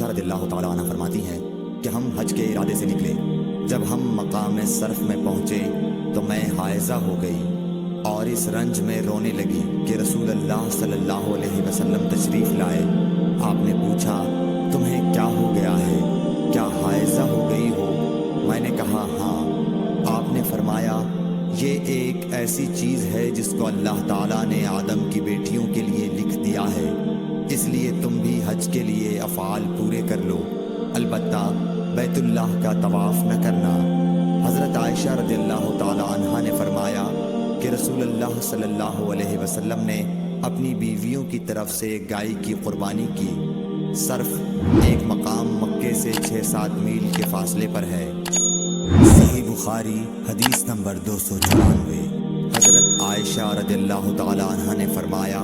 عائشہ رضی اللہ تعالیٰ عنہ فرماتی ہیں کہ ہم حج کے ارادے سے نکلے۔ جب ہم مقام صرف میں پہنچے تو میں حائضہ ہو گئی اور اس رنج میں رونے لگی کہ رسول اللہ صلی اللہ علیہ وسلم تشریف لائے۔ آپ نے پوچھا تمہیں کیا ہو گیا ہے، کیا حائضہ ہو گئی ہو؟ میں نے کہا ہاں۔ آپ نے فرمایا یہ ایک ایسی چیز ہے جس کو اللہ تعالیٰ نے آدم کی بیٹیوں کے لیے لکھ دیا ہے، اس لیے تم بھی حج کے لیے افعال پورے کر لو، البتہ بیت اللہ کا طواف نہ کرنا۔ حضرت عائشہ رضی اللہ تعالی عنہا نے فرمایا کہ رسول اللہ صلی اللہ علیہ وسلم نے اپنی بیویوں کی طرف سے ایک گائے کی قربانی کی۔ صرف ایک مقام مکے سے 6-7 میل کے فاصلے پر ہے۔ صحیح بخاری حدیث نمبر 294۔ حضرت عائشہ رضی اللہ تعالی عنہا نے فرمایا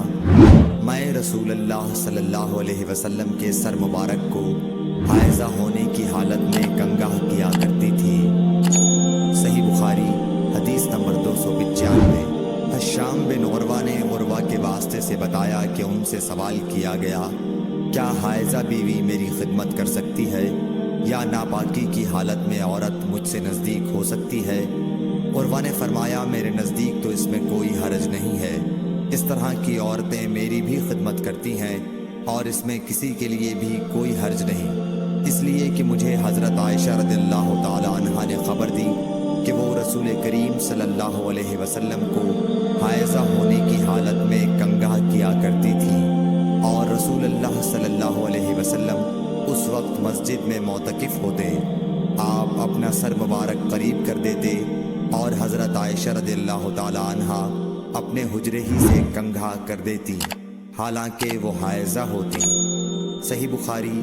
میں رسول اللہ صلی اللہ علیہ وسلم کے سر مبارک کو حائضہ ہونے کی حالت میں کنگھا کیا کرتی تھی۔ صحیح بخاری حدیث نمبر 295۔ حشام بن عروہ نے عروہ کے واسطے سے بتایا کہ ان سے سوال کیا گیا کیا حائضہ بیوی میری خدمت کر سکتی ہے یا ناپاکی کی حالت میں عورت مجھ سے نزدیک ہو سکتی ہے؟ عروہ نے فرمایا میرے نزدیک تو اس میں کوئی حرج نہیں ہے، اس طرح کی عورتیں میری بھی خدمت کرتی ہیں اور اس میں کسی کے لیے بھی کوئی حرج نہیں، اس لیے کہ مجھے حضرت عائشہ رضی اللہ تعالی عنہا نے خبر دی کہ وہ رسول کریم صلی اللہ علیہ وسلم کو حائضہ ہونے کی حالت میں کنگھا کیا کرتی تھی اور رسول اللہ صلی اللہ علیہ وسلم اس وقت مسجد میں معتکف ہوتے، آپ اپنا سر مبارک قریب کر دیتے اور حضرت عائشہ رضی اللہ تعالی عنہا اپنے حجرے ہی سے کنگھا کر دیتی حالانکہ وہ حائضہ ہوتی۔ صحیح بخاری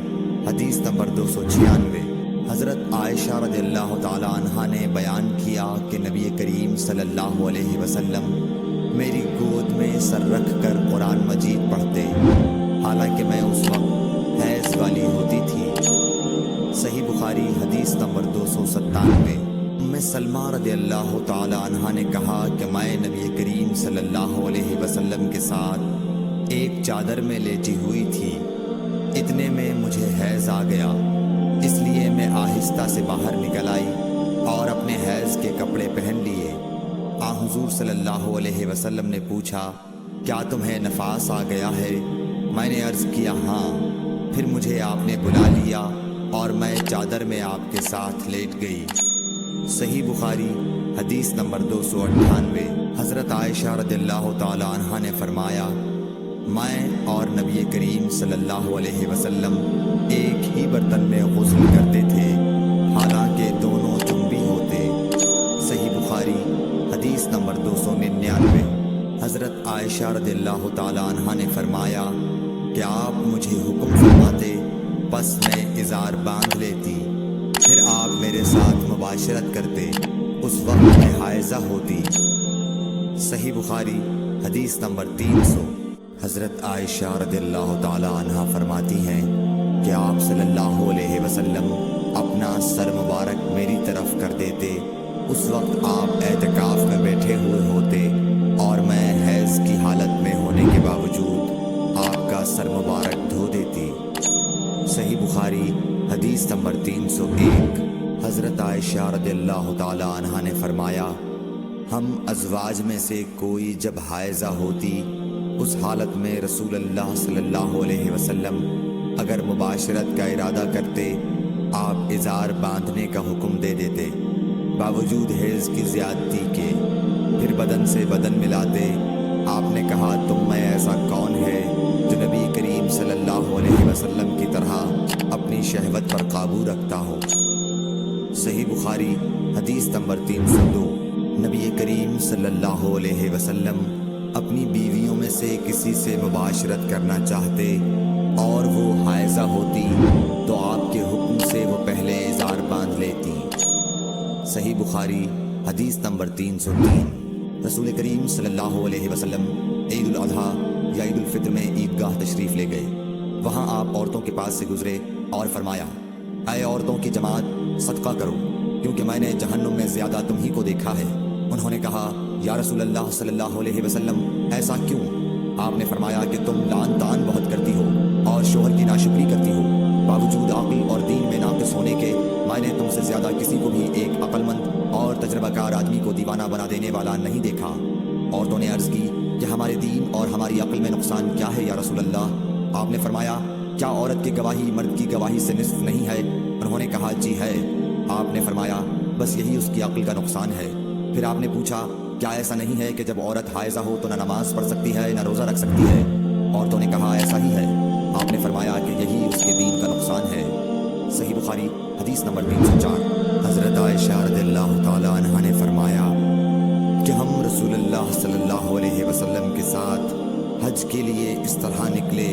حدیث نمبر 296۔ حضرت عائشہ رضی اللہ تعالی عنہا نے بیان کیا کہ نبی کریم صلی اللہ علیہ وسلم میری گود میں سر رکھ کر قرآن مجید پڑھتے حالانکہ میں اس وقت حیض والی ہوتی تھی۔ صحیح بخاری حدیث نمبر 297۔ ام سلمہ رضی اللہ تعالی عنہا نے کہا کہ میں نبی کریم صلی اللہ علیہ وسلم کے ساتھ ایک چادر میں لیٹی ہوئی تھی، اتنے میں مجھے حیض آ گیا، اس لیے میں آہستہ سے باہر نکل آئی اور اپنے حیض کے کپڑے پہن لیے۔ حضور صلی اللہ علیہ وسلم نے پوچھا کیا تمہیں نفاس آ گیا ہے؟ میں نے عرض کیا ہاں، پھر مجھے آپ نے بلا لیا اور میں چادر میں آپ کے ساتھ لیٹ گئی۔ صحیح بخاری حدیث نمبر 298۔ حضرت عائشہ رضی اللہ تعالی عنہا نے فرمایا میں اور نبی کریم صلی اللہ علیہ وسلم ایک ہی برتن میں غسل کرتے تھے حالانکہ دونوں جنبی ہوتے۔ صحیح بخاری حدیث نمبر 299۔ حضرت عائشہ رضی اللہ تعالی عنہا نے فرمایا کہ آپ مجھے حکم فرماتے بس میں ازار باندھ لیتی، پھر آپ میرے ساتھ مباشرت کرتے، اس وقت میں حائضہ ہوتی۔ صحیح بخاری حدیث نمبر 300۔ حضرت عائشہ رضی اللہ تعالی عنہا فرماتی ہیں کہ آپ صلی اللہ علیہ وسلم اپنا سر مبارک میری طرف کر دیتے، اس وقت آپ اعتکاف میں بیٹھے ہوئے ہوتے اور میں حیض کی حالت میں ہونے کے باوجود آپ کا سر مبارک دھو دیتی۔ صحیح بخاری حدیث نمبر 301۔ حضرت عائشہ رضی اللہ تعالی عنہا نے فرمایا ہم ازواج میں سے کوئی جب حائضہ ہوتی اس حالت میں رسول اللہ صلی اللہ علیہ وسلم اگر مباشرت کا ارادہ کرتے آپ ازار باندھنے کا حکم دے دیتے باوجود حیض کی زیادتی کے، پھر بدن سے بدن ملاتے۔ آپ نے کہا تم میں ایسا کون ہے جو نبی کریم صلی اللہ علیہ وسلم کی طرح اپنی شہوت پر قابو رکھتا ہو؟ صحیح بخاری حدیث نمبر 302۔ نبی کریم صلی اللہ علیہ وسلم اپنی بیویوں میں سے کسی سے مباشرت کرنا چاہتے اور وہ حائضہ ہوتی تو آپ کے حکم سے وہ پہلے ازار باندھ لیتی۔ صحیح بخاری حدیث نمبر 303۔ رسول کریم صلی اللہ علیہ وسلم عید الاضحیٰ یا عید الفطر میں عیدگاہ تشریف لے گئے، وہاں آپ عورتوں کے پاس سے گزرے اور فرمایا اے عورتوں کی جماعت صدقہ کرو کیونکہ میں نے جہنم میں زیادہ تم ہی کو دیکھا ہے۔ انہوں نے کہا یا رسول اللہ صلی اللہ علیہ وسلم ایسا کیوں؟ آپ نے فرمایا کہ تم لعن طعن بہت کرتی ہو اور شوہر کی ناشکری کرتی ہو، باوجود عقل اور دین میں ناقص ہونے کے میں نے تم سے زیادہ کسی کو بھی ایک عقل مند اور تجربہ کار آدمی کو دیوانہ بنا دینے والا نہیں دیکھا۔ عورتوں نے عرض کی کہ ہمارے دین اور ہماری عقل میں نقصان کیا ہے یا رسول اللہ؟ آپ نے فرمایا کیا عورت کی گواہی مرد کی گواہی سے نصف نہیں ہے؟ انہوں نے کہا جی ہے۔ آپ نے فرمایا بس یہی اس کی عقل کا نقصان ہے۔ پھر آپ نے پوچھا کیا ایسا نہیں ہے کہ جب عورت حائضہ ہو تو نہ نماز پڑھ سکتی ہے نہ روزہ رکھ سکتی ہے؟ عورتوں نے کہا ایسا ہی ہے۔ آپ نے فرمایا کہ یہی اس کے دین کا نقصان ہے۔ صحیح بخاری حدیث نمبر 304۔ حضرت عائشہ رضی اللہ تعالی عنہا نے فرمایا کہ ہم رسول اللہ صلی اللہ علیہ وسلم کے ساتھ حج کے لیے اس طرح نکلے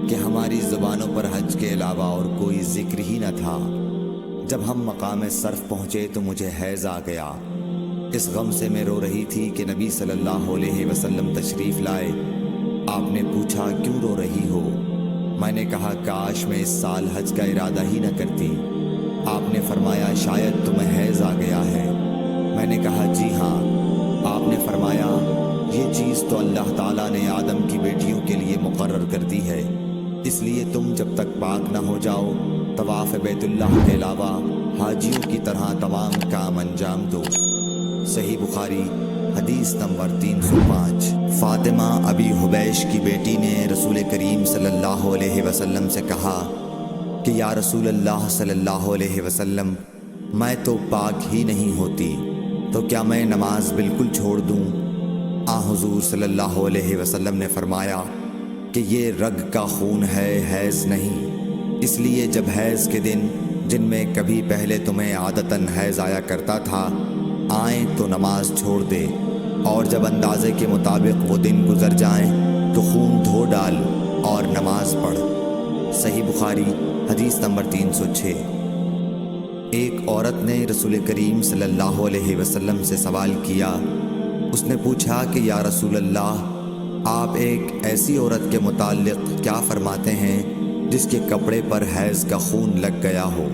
کہ ہماری زبانوں پر حج کے علاوہ اور کوئی ذکر ہی نہ تھا۔ جب ہم مقام صرف پہنچے تو مجھے حیض آ گیا۔ اس غم سے میں رو رہی تھی کہ نبی صلی اللہ علیہ وسلم تشریف لائے۔ آپ نے پوچھا کیوں رو رہی ہو؟ میں نے کہا کاش میں اس سال حج کا ارادہ ہی نہ کرتی۔ آپ نے فرمایا شاید تمہیں حیض آ گیا ہے۔ میں نے کہا جی ہاں۔ آپ نے فرمایا یہ چیز تو اللہ تعالیٰ نے آدم کی بیٹیوں کے لیے مقرر کر دی ہے، اس لیے تم جب تک پاک نہ ہو جاؤ طواف بیت اللہ کے علاوہ حاجیوں کی طرح تمام کام انجام دو۔ صحیح بخاری حدیث نمبر 305۔ فاطمہ ابی حبیش کی بیٹی نے رسول کریم صلی اللہ علیہ وسلم سے کہا کہ یا رسول اللہ صلی اللہ علیہ وسلم میں تو پاک ہی نہیں ہوتی، تو کیا میں نماز بالکل چھوڑ دوں؟ حضور صلی اللہ علیہ وسلم نے فرمایا کہ یہ رگ کا خون ہے، حیض نہیں، اس لیے جب حیض کے دن جن میں کبھی پہلے تمہیں عادتاً حیض آیا کرتا تھا آئیں تو نماز چھوڑ دے، اور جب اندازے کے مطابق وہ دن گزر جائیں تو خون دھو ڈال اور نماز پڑھ۔ صحیح بخاری حدیث نمبر 306۔ ایک عورت نے رسول کریم صلی اللہ علیہ وسلم سے سوال کیا۔ اس نے پوچھا کہ یا رسول اللہ آپ ایک ایسی عورت کے متعلق کیا فرماتے ہیں جس کے کپڑے پر حیض کا خون لگ گیا ہو؟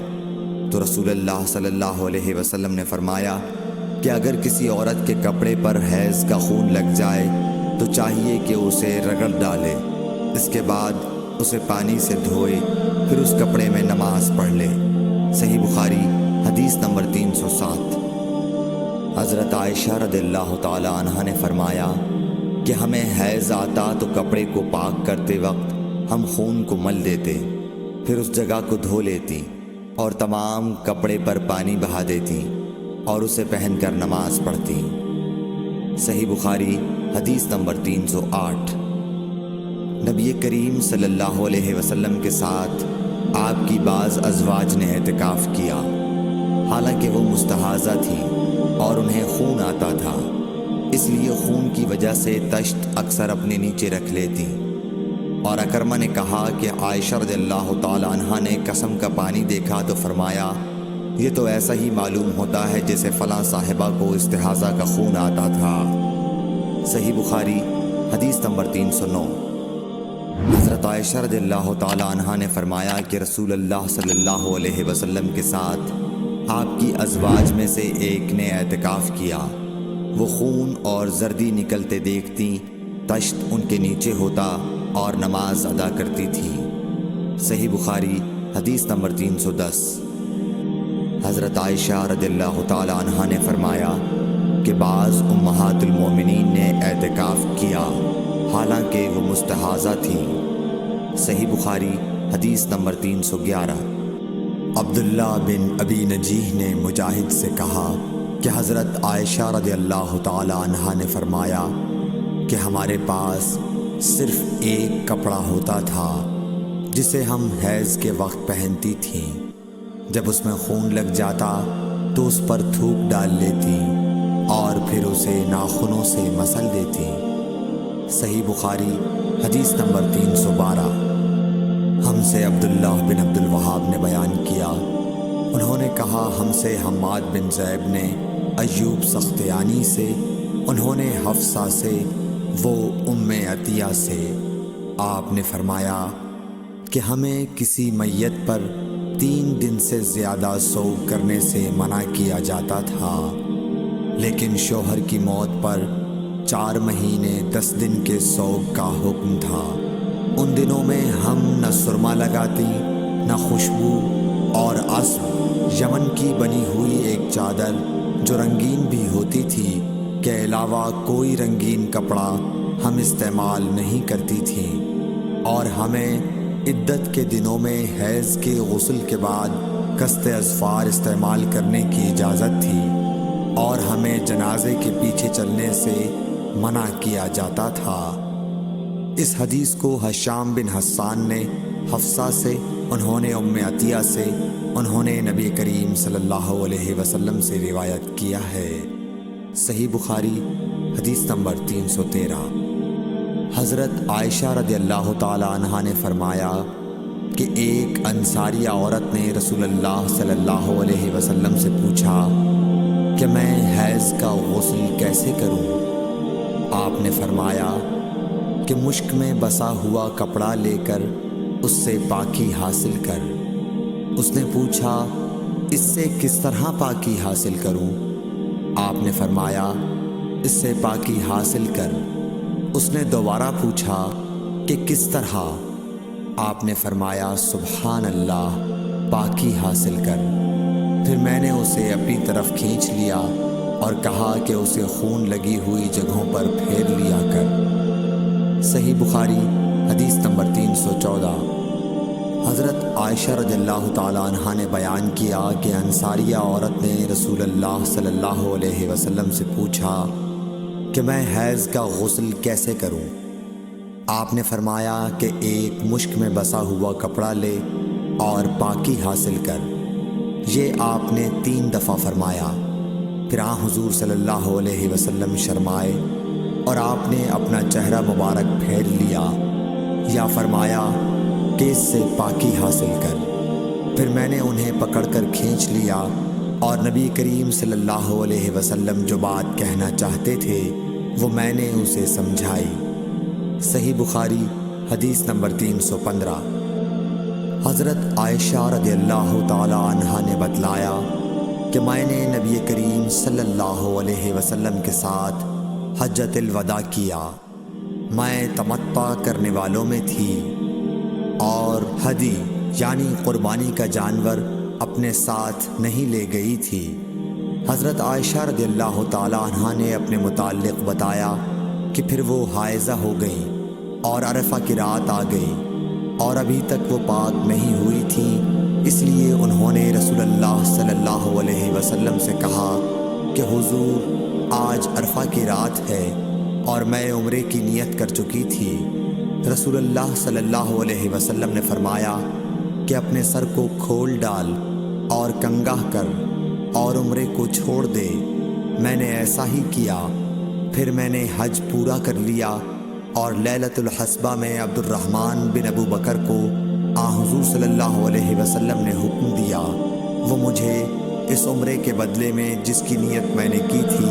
تو رسول اللہ صلی اللہ علیہ وسلم نے فرمایا کہ اگر کسی عورت کے کپڑے پر حیض کا خون لگ جائے تو چاہیے کہ اسے رگڑ ڈالے، اس کے بعد اسے پانی سے دھوئے، پھر اس کپڑے میں نماز پڑھ لے۔ صحیح بخاری حدیث نمبر 307۔ حضرت عائشہ رضی اللہ تعالی عنہا نے فرمایا کہ ہمیں حیض آتا تو کپڑے کو پاک کرتے وقت ہم خون کو مل دیتے، پھر اس جگہ کو دھو لیتی اور تمام کپڑے پر پانی بہا دیتی اور اسے پہن کر نماز پڑھتی۔ صحیح بخاری حدیث نمبر 308۔ نبی کریم صلی اللہ علیہ وسلم کے ساتھ آپ کی بعض ازواج نے اعتکاف کیا، حالانکہ وہ مستحاضہ تھی اور انہیں خون آتا تھا، اس لیے خون کی وجہ سے تشت اکثر اپنے نیچے رکھ لیتی۔ اور اکرمہ نے کہا کہ عائشہ رضی اللہ تعالی عنہا نے قسم کا پانی دیکھا تو فرمایا یہ تو ایسا ہی معلوم ہوتا ہے جیسے فلاں صاحبہ کو استحاضہ کا خون آتا تھا۔ صحیح بخاری حدیث نمبر 309۔ حضرت عائشہ رضی اللہ تعالی عنہا نے فرمایا کہ رسول اللہ صلی اللہ علیہ وسلم کے ساتھ آپ کی ازواج میں سے ایک نے اعتکاف کیا، وہ خون اور زردی نکلتے دیکھتی، تشت ان کے نیچے ہوتا اور نماز ادا کرتی تھی۔ صحیح بخاری حدیث نمبر 310۔ حضرت عائشہ رضی اللہ تعالی عنہا نے فرمایا کہ بعض امہات المومنین نے اعتکاف کیا حالانکہ وہ مستحاضہ تھیں۔ صحیح بخاری حدیث نمبر 311۔ عبداللہ بن ابی نجیح نے مجاہد سے کہا کہ حضرت عائشہ رضی اللہ تعالی عنہا نے فرمایا کہ ہمارے پاس صرف ایک کپڑا ہوتا تھا جسے ہم حیض کے وقت پہنتی تھیں، جب اس میں خون لگ جاتا تو اس پر تھوک ڈال لیتی اور پھر اسے ناخنوں سے مسل دیتی۔ صحیح بخاری حدیث نمبر 312۔ ہم سے عبداللہ بن عبد الوہاب نے بیان کیا، انہوں نے کہا ہم سے حماد بن زیب نے، ایوب سختیانی سے، انہوں نے حفصہ سے، وہ ام عطیہ سے۔ آپ نے فرمایا کہ ہمیں کسی میت پر 3 دن سے زیادہ سوگ کرنے سے منع کیا جاتا تھا، لیکن شوہر کی موت پر 4 مہینے 10 دن کے سوگ کا حکم تھا۔ ان دنوں میں ہم نہ سرما لگاتی نہ خوشبو اور عصب یمن کی بنی ہوئی ایک چادر جو رنگین بھی ہوتی تھی کے علاوہ کوئی رنگین کپڑا ہم استعمال نہیں کرتی تھیں، اور ہمیں عدت کے دنوں میں حیض کے غسل کے بعد کست اظفار استعمال کرنے کی اجازت تھی، اور ہمیں جنازے کے پیچھے چلنے سے منع کیا جاتا تھا۔ اس حدیث کو حشام بن حسان نے حفصہ سے، انہوں نے ام عطیہ سے، انہوں نے نبی کریم صلی اللہ علیہ وسلم سے روایت کیا ہے۔ صحیح بخاری حدیث نمبر 313۔ حضرت عائشہ رضی اللہ تعالی عنہا نے فرمایا کہ ایک انصاری عورت نے رسول اللہ صلی اللہ علیہ وسلم سے پوچھا کہ میں حیض کا غسل کیسے کروں؟ آپ نے فرمایا کہ مشک میں بسا ہوا کپڑا لے کر اس سے پاکی حاصل کر۔ اس نے پوچھا اس سے کس طرح پاکی حاصل کروں؟ آپ نے فرمایا اس سے پاکی حاصل کر۔ اس نے دوبارہ پوچھا کہ کس طرح؟ آپ نے فرمایا سبحان اللہ، پاکی حاصل کر۔ پھر میں نے اسے اپنی طرف کھینچ لیا اور کہا کہ اسے خون لگی ہوئی جگہوں پر پھیر لیا کر۔ صحیح بخاری حدیث نمبر 314۔ حضرت عائشہ رضی اللہ تعالی عنہا نے بیان کیا کہ انصاریہ عورت نے رسول اللہ صلی اللہ علیہ وسلم سے پوچھا کہ میں حیض کا غسل کیسے کروں؟ آپ نے فرمایا کہ ایک مشک میں بسا ہوا کپڑا لے اور پاکی حاصل کر۔ یہ آپ نے 3 دفعہ فرمایا۔ پھر حضور صلی اللہ علیہ وسلم شرمائے اور آپ نے اپنا چہرہ مبارک پھیر لیا یا فرمایا کہ اس سے پاکی حاصل کر۔ پھر میں نے انہیں پکڑ کر کھینچ لیا اور نبی کریم صلی اللہ علیہ وسلم جو بات کہنا چاہتے تھے وہ میں نے اسے سمجھائی۔ صحیح بخاری حدیث نمبر 315۔ حضرت عائشہ رضی اللہ تعالی عنہا نے بتلایا کہ میں نے نبی کریم صلی اللہ علیہ وسلم کے ساتھ حجۃ الوداع کیا۔ میں تمتع کرنے والوں میں تھی اور ہدی یعنی قربانی کا جانور اپنے ساتھ نہیں لے گئی تھی۔ حضرت عائشہ رضی اللہ تعالی عنہا نے اپنے متعلق بتایا کہ پھر وہ حائضہ ہو گئیں اور عرفہ کی رات آ گئی اور ابھی تک وہ پاک نہیں ہوئی تھی، اس لیے انہوں نے رسول اللہ صلی اللہ علیہ وسلم سے کہا کہ حضور آج عرفہ کی رات ہے اور میں عمرے کی نیت کر چکی تھی۔ رسول اللہ صلی اللہ علیہ وسلم نے فرمایا کہ اپنے سر کو کھول ڈال اور کنگاہ کر اور عمرے کو چھوڑ دے۔ میں نے ایسا ہی کیا۔ پھر میں نے حج پورا کر لیا اور لیلۃ الحسبہ میں عبد الرحمن بن ابو بکر کو حضور صلی اللہ علیہ وسلم نے حکم دیا وہ مجھے اس عمرے کے بدلے میں جس کی نیت میں نے کی تھی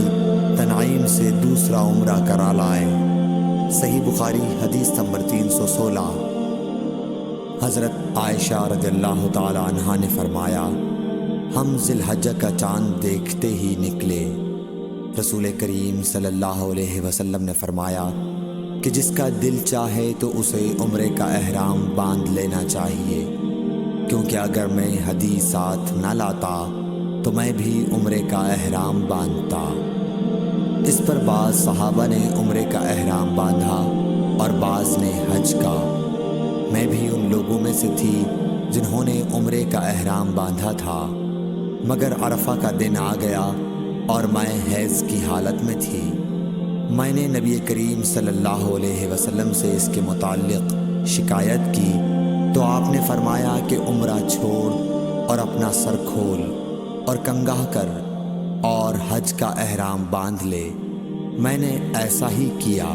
تنعیم سے دوسرا عمرہ کرا لائے۔ صحیح بخاری حدیث نمبر 316۔ حضرت عائشہ رضی اللہ تعالی عنہا نے فرمایا ہم ذی الحجہ کا چاند دیکھتے ہی نکلے۔ رسول کریم صلی اللہ علیہ وسلم نے فرمایا کہ جس کا دل چاہے تو اسے عمرے کا احرام باندھ لینا چاہیے، کیونکہ اگر میں ہدی ساتھ نہ لاتا تو میں بھی عمرے کا احرام باندھتا۔ اس پر بعض صحابہ نے عمرے کا احرام باندھا اور بعض نے حج کا۔ میں بھی ان لوگوں میں سے تھی جنہوں نے عمرے کا احرام باندھا تھا، مگر عرفہ کا دن آ گیا اور میں حیض کی حالت میں تھی۔ میں نے نبی کریم صلی اللہ علیہ وسلم سے اس کے متعلق شکایت کی تو آپ نے فرمایا کہ عمرہ چھوڑ اور اپنا سر کھول اور کنگاہ کر اور حج کا احرام باندھ لے۔ میں نے ایسا ہی کیا،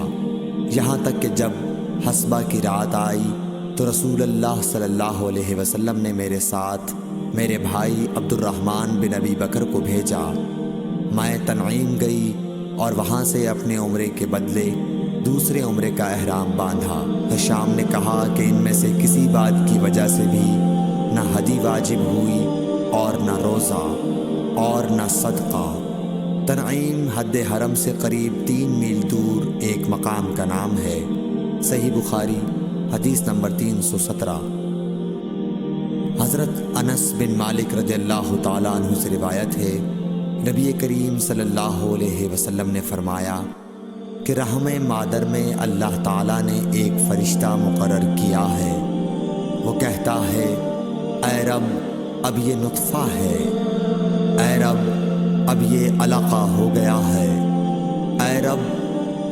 یہاں تک کہ جب حسبہ کی رات آئی تو رسول اللہ صلی اللہ علیہ وسلم نے میرے ساتھ میرے بھائی عبد الرحمن بن ابی بکر کو بھیجا۔ میں تنعیم گئی اور وہاں سے اپنے عمرے کے بدلے دوسرے عمرے کا احرام باندھا۔ حشام نے کہا کہ ان میں سے کسی بات کی وجہ سے بھی نہ ہدی واجب ہوئی اور نہ روزہ اور نہ صدقہ۔ تنعیم حد حرم سے قریب 3 میل دور ایک مقام کا نام ہے۔ صحیح بخاری حدیث نمبر 317۔ حضرت انس بن مالک رضی اللہ تعالیٰ عنہ سے روایت ہے، نبی کریم صلی اللہ علیہ وسلم نے فرمایا کہ رحم مادر میں اللہ تعالیٰ نے ایک فرشتہ مقرر کیا ہے، وہ کہتا ہے اے رب اب یہ نطفہ ہے، اے رب اب یہ علقہ ہو گیا ہے، اے رب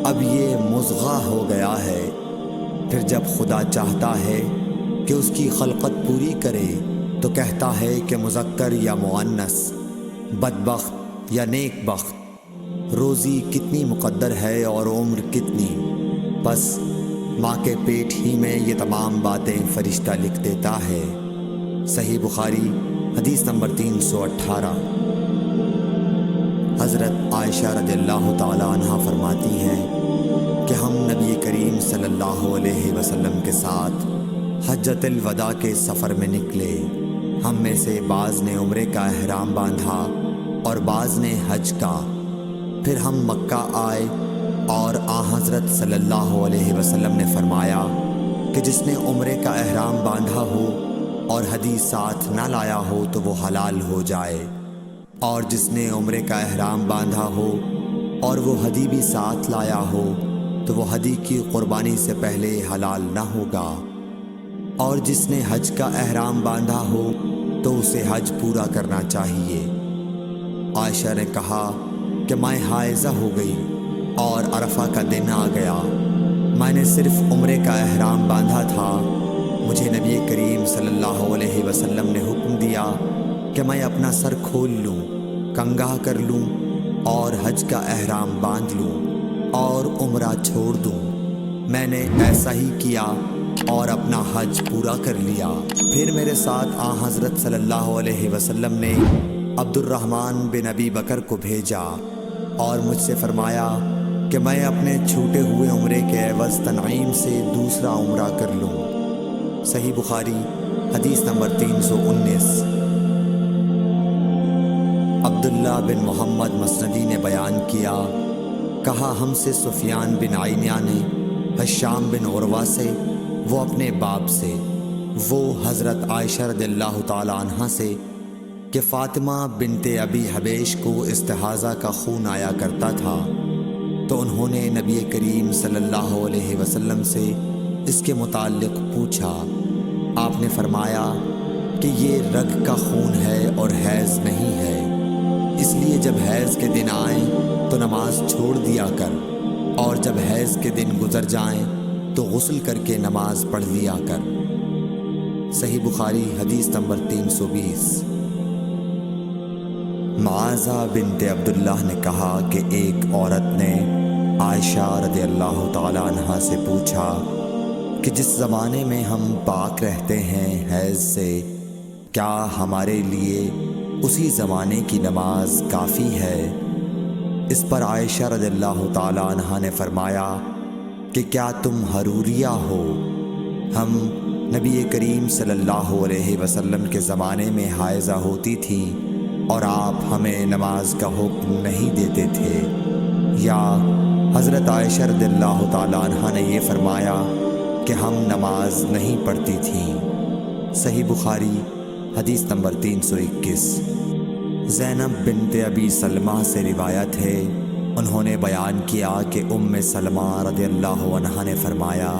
اب یہ مضغہ ہو گیا ہے۔ پھر جب خدا چاہتا ہے کہ اس کی خلقت پوری کرے تو کہتا ہے کہ مذکر یا مؤنث، بدبخت یا نیک بخت، روزی کتنی مقدر ہے اور عمر کتنی۔ بس ماں کے پیٹ ہی میں یہ تمام باتیں فرشتہ لکھ دیتا ہے۔ صحیح بخاری حدیث نمبر 318۔ حضرت عائشہ رضی اللہ تعالی عنہ فرماتی ہیں کہ ہم نبی کریم صلی اللہ علیہ وسلم کے ساتھ حجۃ الوداع کے سفر میں نکلے۔ ہم میں سے بعض نے عمرے کا احرام باندھا اور بعض نے حج کا۔ پھر ہم مکہ آئے اور حضرت صلی اللہ علیہ وسلم نے فرمایا کہ جس نے عمرے کا احرام باندھا ہو اور ہدی ساتھ نہ لایا ہو تو وہ حلال ہو جائے، اور جس نے عمرے کا احرام باندھا ہو اور وہ ہدی بھی ساتھ لایا ہو تو وہ ہدی کی قربانی سے پہلے حلال نہ ہوگا، اور جس نے حج کا احرام باندھا ہو تو اسے حج پورا کرنا چاہیے۔ عائشہ نے کہا کہ میں حائضہ ہو گئی اور عرفہ کا دن آ گیا، میں نے صرف عمرے کا احرام باندھا تھا، مجھے نبی کریم صلی اللہ علیہ وسلم نے حکم دیا کہ میں اپنا سر کھول لوں، کنگھا کر لوں اور حج کا احرام باندھ لوں اور عمرہ چھوڑ دوں۔ میں نے ایسا ہی کیا اور اپنا حج پورا کر لیا۔ پھر میرے ساتھ حضرت صلی اللہ علیہ وسلم نے عبد الرحمن بن ابی بکر کو بھیجا اور مجھ سے فرمایا کہ میں اپنے چھوٹے ہوئے عمرے کے عوض تنعیم سے دوسرا عمرہ کر لوں۔ صحیح بخاری حدیث نمبر 319۔ عبداللہ بن محمد مسندی نے بیان کیا، کہا ہم سے سفیان بن عینیہ نے ہشام بن عروہ سے، وہ اپنے باپ سے، وہ حضرت عائشہ رضی اللہ تعالی عنہ سے کہ فاطمہ بنت ابی حبیش کو استحاضہ کا خون آیا کرتا تھا، تو انہوں نے نبی کریم صلی اللہ علیہ وسلم سے اس کے متعلق پوچھا۔ آپ نے فرمایا کہ یہ رگ کا خون ہے اور حیض نہیں ہے، اس لیے جب حیض کے دن آئیں تو نماز چھوڑ دیا کر، اور جب حیض کے دن گزر جائیں تو غسل کر کے نماز پڑھ لیا کر۔ صحیح بخاری حدیث نمبر 320۔ معاذہ بنت عبداللہ نے کہا کہ ایک عورت نے عائشہ رضی اللہ تعالی عنہ سے پوچھا کہ جس زمانے میں ہم پاک رہتے ہیں حیض سے، کیا ہمارے لیے اسی زمانے کی نماز کافی ہے؟ اس پر عائشہ رضی اللہ تعالی عنہ نے فرمایا کہ کیا تم حروریہ ہو؟ ہم نبی کریم صلی اللہ علیہ وسلم کے زمانے میں حائضہ ہوتی تھیں اور آپ ہمیں نماز کا حکم نہیں دیتے تھے، یا حضرت عائشہ رضی اللہ تعالی عنہ نے یہ فرمایا کہ ہم نماز نہیں پڑھتی تھیں۔ صحیح بخاری حدیث نمبر 321۔ زینب بنت ابی سلمہ سے روایت ہے، انہوں نے بیان کیا کہ ام سلمہ رضی اللہ عنہا نے فرمایا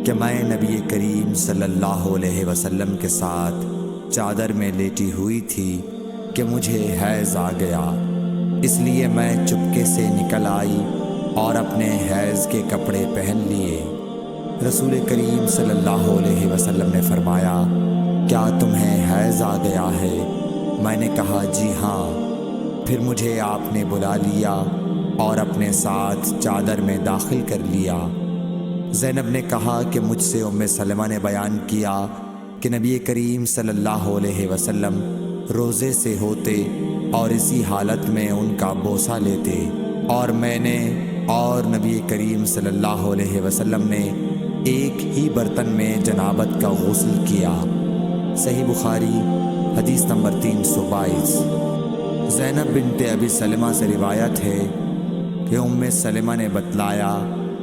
کہ میں نبی کریم صلی اللہ علیہ وسلم کے ساتھ چادر میں لیٹی ہوئی تھی کہ مجھے حیض آ گیا، اس لیے میں چپکے سے نکل آئی اور اپنے حیض کے کپڑے پہن لیے۔ رسول کریم صلی اللہ علیہ وسلم نے فرمایا، کیا تمہیں حیض آ گیا ہے؟ میں نے کہا جی ہاں۔ پھر مجھے آپ نے بلا لیا اور اپنے ساتھ چادر میں داخل کر لیا۔ زینب نے کہا کہ مجھ سے ام سلمہ نے بیان کیا کہ نبی کریم صلی اللہ علیہ وسلم روزے سے ہوتے اور اسی حالت میں ان کا بوسہ لیتے، اور میں نے اور نبی کریم صلی اللہ علیہ وسلم نے ایک ہی برتن میں جنابت کا غسل کیا۔ صحیح بخاری حدیث نمبر 322۔ زینب بنت ابی سلمہ سے روایت ہے کہ ام سلمہ نے بتلایا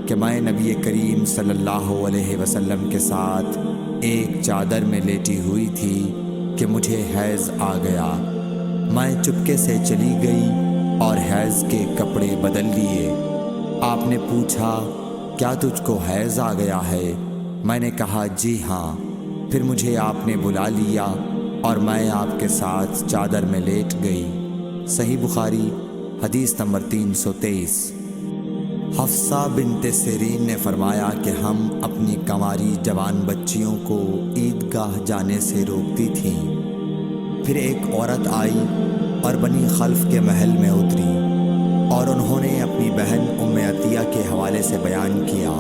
کہ میں نبی کریم صلی اللہ علیہ وسلم کے ساتھ ایک چادر میں لیٹی ہوئی تھی کہ مجھے حیض آ گیا۔ میں چپکے سے چلی گئی اور حیض کے کپڑے بدل لیے۔ آپ نے پوچھا کیا تجھ کو حیض آ گیا ہے؟ میں نے کہا جی ہاں۔ پھر مجھے آپ نے بلا لیا اور میں آپ کے ساتھ چادر میں لیٹ گئی۔ صحیح بخاری حدیث نمبر 323۔ حفصہ بنت سیرین نے فرمایا کہ ہم اپنی کنواری جوان بچیوں کو عیدگاہ جانے سے روکتی تھیں۔ پھر ایک عورت آئی اور بنی خلف کے محل میں اتری اور انہوں نے اپنی بہن ام عطیہ کے حوالے سے بیان کیا،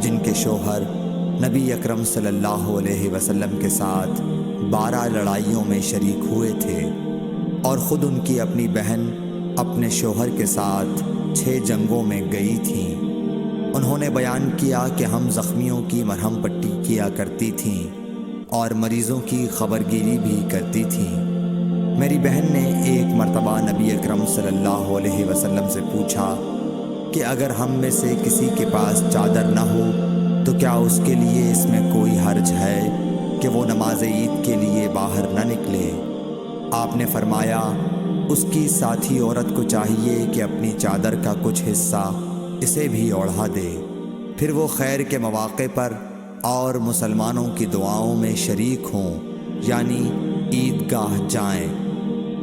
جن کے شوہر نبی اکرم صلی اللہ علیہ وسلم کے ساتھ 12 لڑائیوں میں شریک ہوئے تھے، اور خود ان کی اپنی بہن اپنے شوہر کے ساتھ 6 جنگوں میں گئی تھیں۔ انہوں نے بیان کیا کہ ہم زخمیوں کی مرہم پٹی کیا کرتی تھیں اور مریضوں کی خبرگیری بھی کرتی تھیں۔ میری بہن نے ایک مرتبہ نبی اکرم صلی اللہ علیہ وسلم سے پوچھا کہ اگر ہم میں سے کسی کے پاس چادر نہ ہو تو کیا اس کے لیے اس میں کوئی حرج ہے کہ وہ نماز عید کے لیے باہر نہ نکلے؟ آپ نے فرمایا اس کی ساتھی عورت کو چاہیے کہ اپنی چادر کا کچھ حصہ اسے بھی اوڑھا دے، پھر وہ خیر کے مواقع پر اور مسلمانوں کی دعاؤں میں شریک ہوں، یعنی عیدگاہ جائیں۔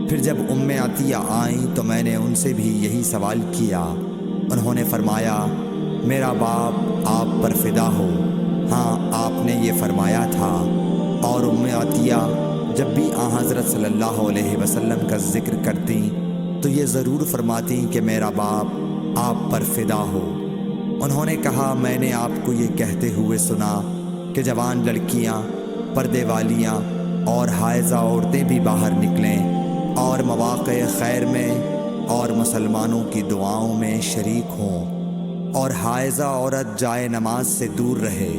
پھر جب ام عطیہ آئیں تو میں نے ان سے بھی یہی سوال کیا۔ انہوں نے فرمایا میرا باپ آپ پر فدا ہو، ہاں آپ نے یہ فرمایا تھا۔ اور ام عطیہ جب بھی حضرت صلی اللہ علیہ وسلم کا ذکر کرتی تو یہ ضرور فرماتی کہ میرا باپ آپ پر فدا ہو۔ انہوں نے کہا میں نے آپ کو یہ کہتے ہوئے سنا کہ جوان لڑکیاں، پردے والیاں اور حائضہ عورتیں بھی باہر نکلیں اور مواقع خیر میں اور مسلمانوں کی دعاؤں میں شریک ہوں، اور حائضہ عورت جائے نماز سے دور رہے۔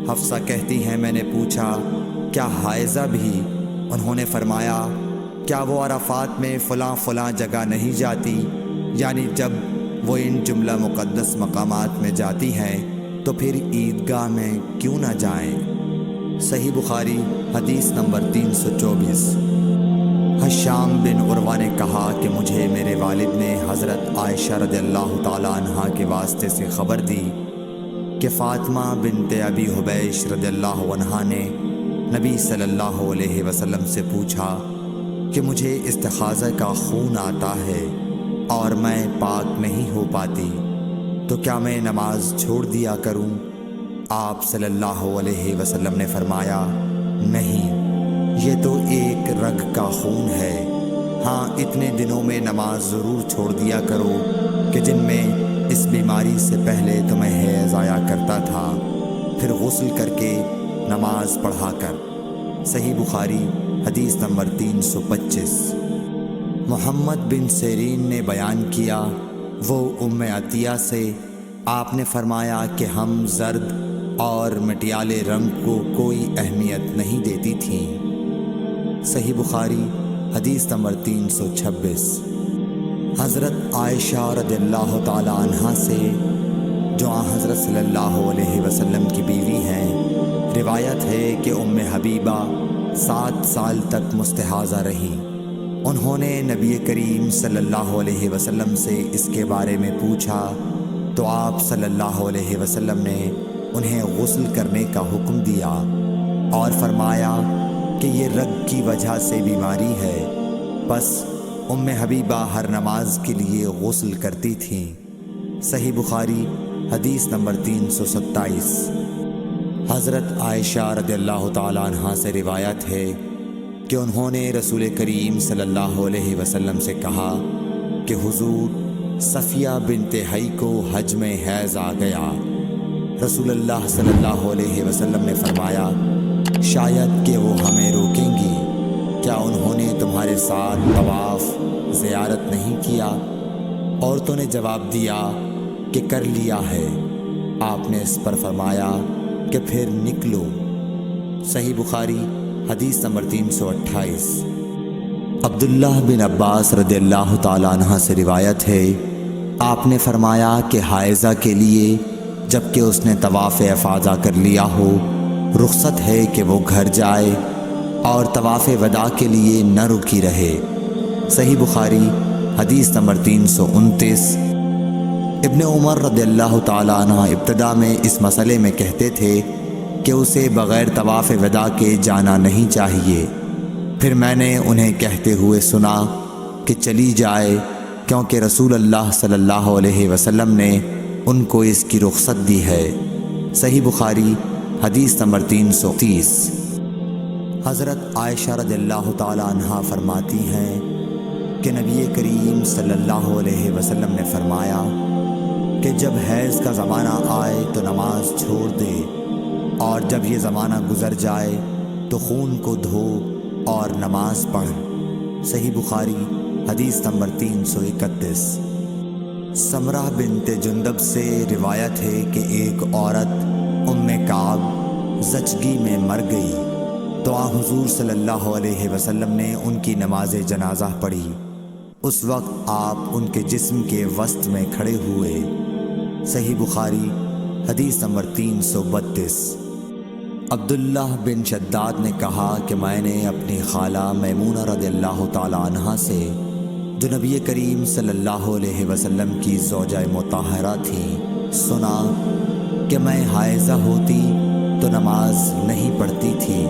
حفصہ کہتی ہیں میں نے پوچھا کیا حائضہ بھی؟ انہوں نے فرمایا کیا وہ عرفات میں فلاں فلاں جگہ نہیں جاتی؟ یعنی جب وہ ان جملہ مقدس مقامات میں جاتی ہیں تو پھر عیدگاہ میں کیوں نہ جائیں؟ صحیح بخاری حدیث نمبر 324۔ حشام بن عروہ نے کہا کہ مجھے میرے والد نے حضرت عائشہ رضی اللہ تعالیٰ عنہا کے واسطے سے خبر دی کہ فاطمہ بنت ابی حبیش رضی اللہ عنہا نے نبی صلی اللہ علیہ وسلم سے پوچھا کہ مجھے استحاضہ کا خون آتا ہے اور میں پاک نہیں ہو پاتی، تو کیا میں نماز چھوڑ دیا کروں؟ آپ صلی اللہ علیہ وسلم نے فرمایا نہیں، یہ تو ایک رگ کا خون ہے، ہاں اتنے دنوں میں نماز ضرور چھوڑ دیا کرو کہ جن میں اس بیماری سے پہلے تمہیں حیض آیا کرتا تھا، پھر غسل کر کے نماز پڑھا کر۔ صحیح بخاری حدیث نمبر 325۔ محمد بن سیرین نے بیان کیا وہ ام عطیہ سے آپ نے فرمایا کہ ہم زرد اور مٹیالے رنگ کو کوئی اہمیت نہیں دیتی تھیں۔ صحیح بخاری حدیث نمبر 326۔ حضرت عائشہ رضی اللہ تعالی عنہا سے جو حضرت صلی اللہ علیہ وسلم کی بیوی ہیں، روایت ہے کہ ام حبیبہ 7 سال تک مستحاضہ رہیں۔ انہوں نے نبی کریم صلی اللہ علیہ وسلم سے اس کے بارے میں پوچھا تو آپ صلی اللہ علیہ وسلم نے انہیں غسل کرنے کا حکم دیا اور فرمایا کہ یہ رگ کی وجہ سے بیماری ہے، بس ام حبیبہ ہر نماز کے لیے غسل کرتی تھیں۔ صحیح بخاری حدیث نمبر 327۔ حضرت عائشہ رضی اللہ تعالیٰ عنہا سے روایت ہے کہ انہوں نے رسول کریم صلی اللہ علیہ وسلم سے کہا کہ حضور صفیہ بنت حی کو حج میں حیض آ گیا۔ رسول اللہ صلی اللہ علیہ وسلم نے فرمایا شاید کہ وہ ہمیں روکیں گی، کیا انہوں نے تمہارے ساتھ طواف زیارت نہیں کیا؟ عورتوں نے جواب دیا کہ کر لیا ہے۔ آپ نے اس پر فرمایا کہ پھر نکلو۔ صحیح بخاری حدیث نمبر 328۔ عبداللہ بن عباس رضی اللہ تعالیٰ عنہ سے روایت ہے آپ نے فرمایا کہ حائضہ کے لیے جبکہ اس نے طواف افاضہ کر لیا ہو، رخصت ہے کہ وہ گھر جائے اور طواف وداع کے لیے نہ رکی رہے۔ صحیح بخاری حدیث نمبر 329۔ ابن عمر رضی اللہ تعالیٰ عنہ ابتدا میں اس مسئلے میں کہتے تھے کہ اسے بغیر طواف وداع کے جانا نہیں چاہیے، پھر میں نے انہیں کہتے ہوئے سنا کہ چلی جائے، کیونکہ رسول اللہ صلی اللہ علیہ وسلم نے ان کو اس کی رخصت دی ہے۔ صحیح بخاری حدیث نمبر 330۔ حضرت عائشہ رضی اللہ تعالیٰ عنہا فرماتی ہیں کہ نبی کریم صلی اللہ علیہ وسلم نے فرمایا کہ جب حیض کا زمانہ آئے تو نماز چھوڑ دے، اور جب یہ زمانہ گزر جائے تو خون کو دھو اور نماز پڑھ۔ صحیح بخاری حدیث نمبر 331۔ سمرہ بنت جندب سے روایت ہے کہ ایک عورت ام کعب زچگی میں مر گئی تو حضور صلی اللہ علیہ وسلم نے ان کی نماز جنازہ پڑھی۔ اس وقت آپ ان کے جسم کے وسط میں کھڑے ہوئے۔ صحیح بخاری حدیث نمبر 332۔ عبداللہ بن شداد نے کہا کہ میں نے اپنی خالہ میمونہ رضی اللہ تعالیٰ عنہا سے، جو نبی کریم صلی اللہ علیہ وسلم کی زوجہ مطہرہ تھی، سنا کہ میں حائضہ ہوتی تو نماز نہیں پڑھتی تھی،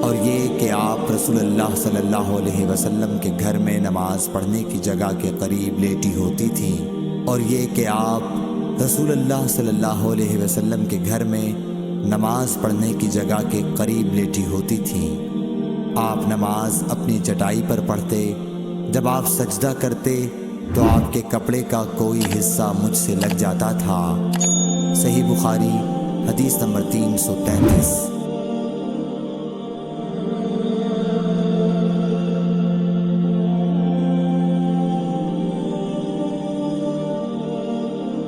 اور یہ کہ آپ رسول اللہ صلی اللہ علیہ وسلم کے گھر میں نماز پڑھنے کی جگہ کے قریب لیٹی ہوتی تھی، اور یہ کہ آپ رسول اللہ صلی اللہ علیہ وسلم کے گھر میں نماز پڑھنے کی جگہ کے قریب لیٹی ہوتی تھیں۔ آپ نماز اپنی چٹائی پر پڑھتے، جب آپ سجدہ کرتے تو آپ کے کپڑے کا کوئی حصہ مجھ سے لگ جاتا تھا۔ صحیح بخاری حدیث نمبر 333۔